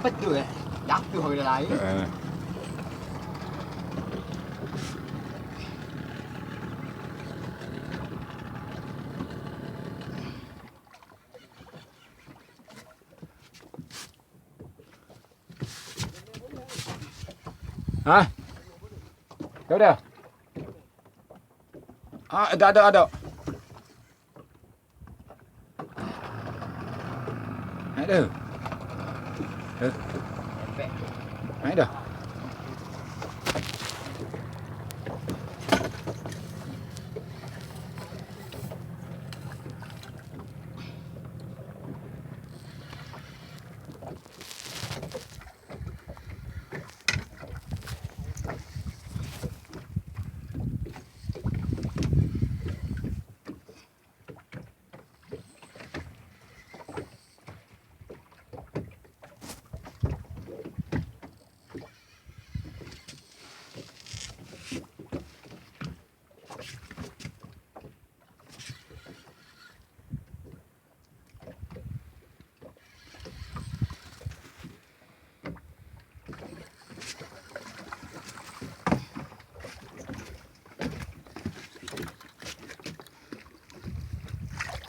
cepet tu jatuh ke dalam air. Hah? Kau dah? Ah, ada. Ada. Ada.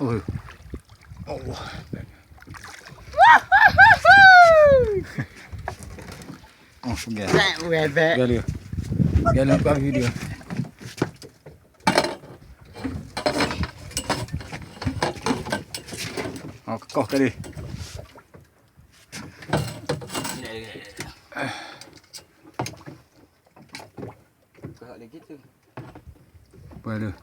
Oh. Allah. Oh, pergi. Galah buka video. Oh, kokoh kali. Kau lagi tu. Apa tu?